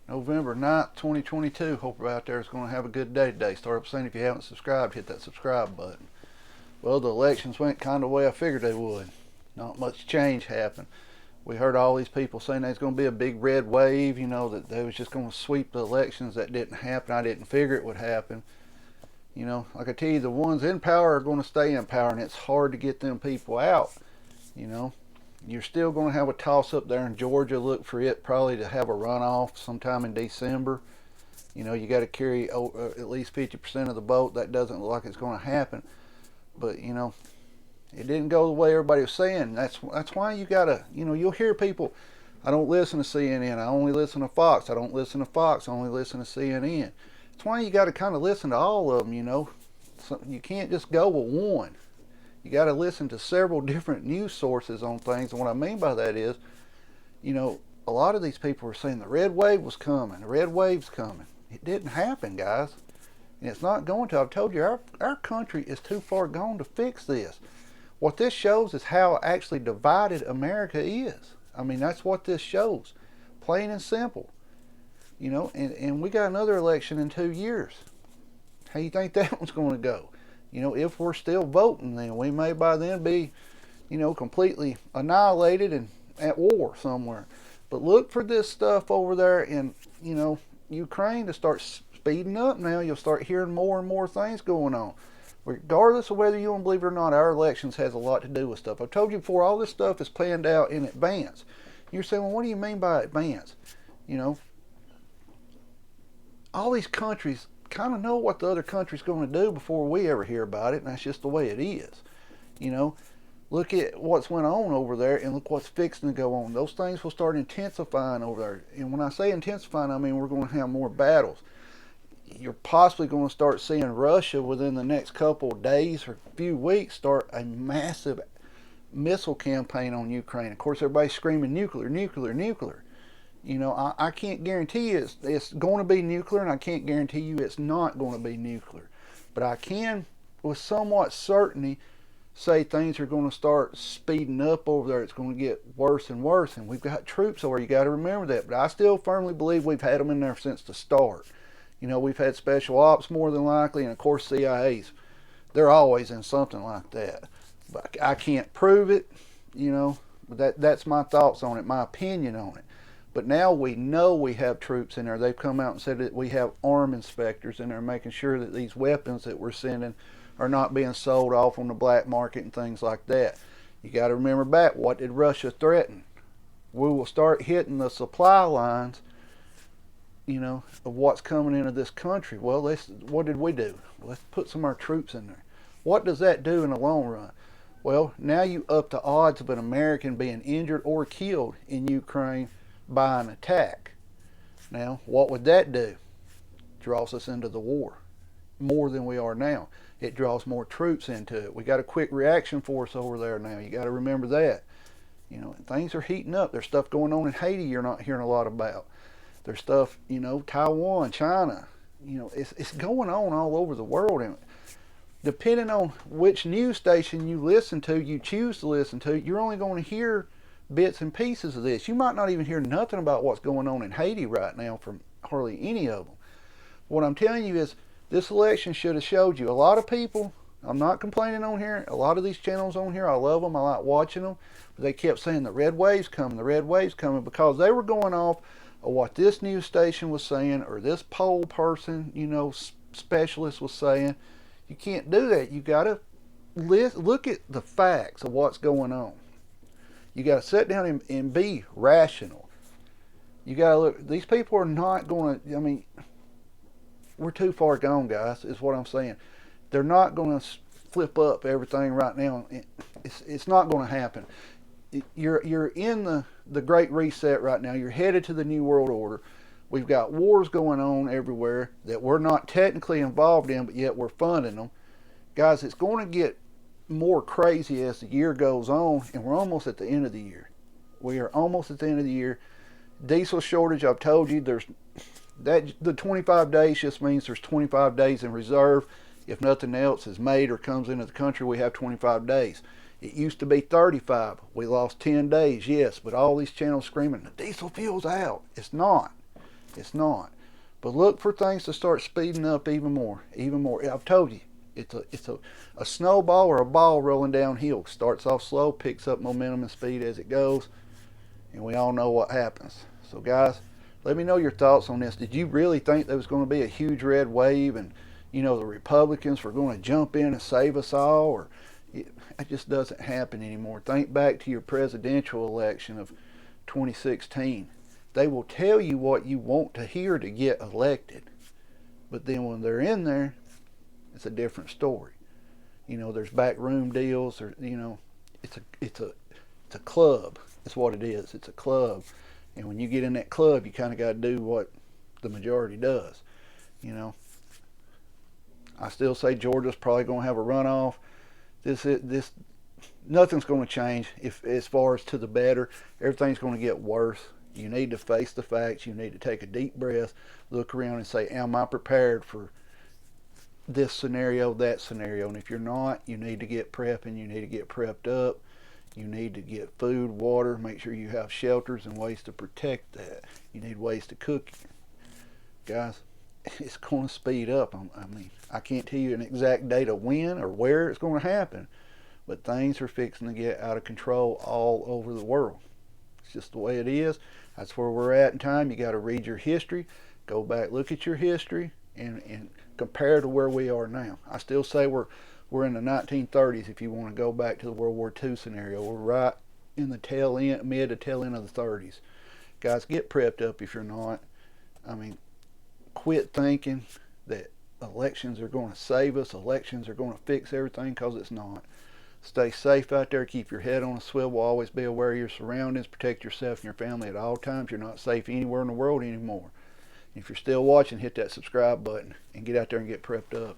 November 9th, 2022. Hope you're out there is going to have a good day today. Start up saying if you haven't subscribed, hit that subscribe button. Well, the elections went kind of the way I figured they would. Not much change happened. We heard all these people saying there's going to be a big red wave, that they was just going to sweep the elections. That didn't happen. I didn't figure it would happen. Like I tell you, the ones in power are going to stay in power, and it's hard to get them people out. You know, you're still going to have a toss up there in Georgia. Look for it probably to have a runoff sometime in December. You got to carry at least 50% of the vote. That doesn't look like it's going to happen. But it didn't go the way everybody was saying. That's why you gotta, you'll hear people. I don't listen to CNN. I only listen to Fox. I don't listen to Fox. I only listen to CNN. That's why you got to kind of listen to all of them. So you can't just go with one. You got to listen to several different news sources on things. And what I mean by that is, a lot of these people were saying the red wave was coming. The red wave's coming. It didn't happen, guys. And it's not going to. I've told you, our country is too far gone to fix this. What this shows is how actually divided America is. I mean, that's what this shows. Plain and simple. And we got another election in 2 years. How you think that one's going to go? If we're still voting, then we may by then be, completely annihilated and at war somewhere. But look for this stuff over there in, Ukraine to start speeding up now. You'll start hearing more and more things going on. Regardless of whether you want to believe it or not, our elections has a lot to do with stuff. I've told you before, all this stuff is planned out in advance. You're saying, well, what do you mean by advance? All these countries kind of know what the other country's going to do before we ever hear about it, and that's just the way it is. Look at what's went on over there, and look what's fixing to go on. Those things will start intensifying over there. And when I say intensifying, I mean we're going to have more battles. You're possibly going to start seeing Russia within the next couple of days or few weeks start a massive missile campaign on Ukraine. Of course, everybody's screaming nuclear, nuclear, nuclear. I can't guarantee you it's going to be nuclear, and I can't guarantee you it's not going to be nuclear. But I can, with somewhat certainty, say things are going to start speeding up over there. It's going to get worse and worse, and we've got troops over there. You got to remember that. But I still firmly believe we've had them in there since the start. We've had special ops more than likely, and of course CIA's. They're always in something like that. But I can't prove it, but that's my thoughts on it, my opinion on it. But now we know we have troops in there. They've come out and said that we have arm inspectors in there making sure that these weapons that we're sending are not being sold off on the black market and things like that. You got to remember back, what did Russia threaten? We will start hitting the supply lines of what's coming into this country. Well, what did we do? Let's put some of our troops in there. What does that do in the long run? Well, now you up the odds of an American being injured or killed in Ukraine by an attack. Now, what would that do? Draws us into the war more than we are now. It draws more troops into it. We got a quick reaction force over there now. You got to remember that. Things are heating up. There's stuff going on in Haiti you're not hearing a lot about. There's stuff, Taiwan, China. It's going on all over the world. And depending on which news station you choose to listen to, you're only going to hear bits and pieces of this. You might not even hear nothing about what's going on in Haiti right now from hardly any of them. What I'm telling you is this election should have showed you. A lot of people, I'm not complaining on here, a lot of these channels on here, I love them, I like watching them, but they kept saying the red wave's coming, the red wave's coming, because they were going off of what this news station was saying, or this poll person, specialist was saying. You can't do that. You got to look at the facts of what's going on. You got to sit down and be rational. You got to look. These people are not going to. I mean, we're too far gone, guys. Is what I'm saying. They're not going to flip up everything right now. It's not going to happen. You're in the Great Reset right now. You're headed to the New World Order. We've got wars going on everywhere that we're not technically involved in, but yet we're funding them. Guys, it's going to get more crazy as the year goes on, and we're almost at the end of the year. We are almost at the end of the year. Diesel shortage, I've told you, the 25 days just means there's 25 days in reserve. If nothing else is made or comes into the country, we have 25 days. It used to be 35. We lost 10 days, yes, but all these channels screaming, the diesel fuel's out. It's not. It's not. But look for things to start speeding up even more, even more. I've told you, it's a snowball or a ball rolling downhill. Starts off slow, picks up momentum and speed as it goes, and we all know what happens. So guys, let me know your thoughts on this. Did you really think there was going to be a huge red wave and the Republicans were going to jump in and save us all? Or it just doesn't happen anymore. Think back to your presidential election of 2016. They will tell you what you want to hear to get elected, but then when they're in there, it's a different story. There's backroom deals, or it's a club. That's what it is. It's a club, and when you get in that club, you kind of got to do what the majority does. You know, I still say Georgia's probably going to have a runoff. This nothing's going to change if as far as to the better. Everything's going to get worse. You need to face the facts. You need to take a deep breath, look around and say, am I prepared for this scenario, that scenario? And if you're not, you need to get prepping. You need to get prepped up. You need to get food, water, make sure you have shelters and ways to protect that. You need ways to cook. Guys, it's going to speed up. I mean, I can't tell you an exact date of when or where it's going to happen, but things are fixing to get out of control all over the world. It's just the way it is. That's where we're at in time. You got to read your history, go back, look at your history, and compare to where we are now. I still say we're in the 1930s if you want to go back to the World War II scenario. We're right in the tail end, mid to tail end of the 30s. Guys, get prepped up if you're not. I mean, quit thinking that elections are going to save us, elections are going to fix everything, because it's not. Stay safe out there. Keep your head on a swivel. Always be aware of your surroundings. Protect yourself and your family at all times. You're not safe anywhere in the world anymore. If you're still watching, hit that subscribe button and get out there and get prepped up.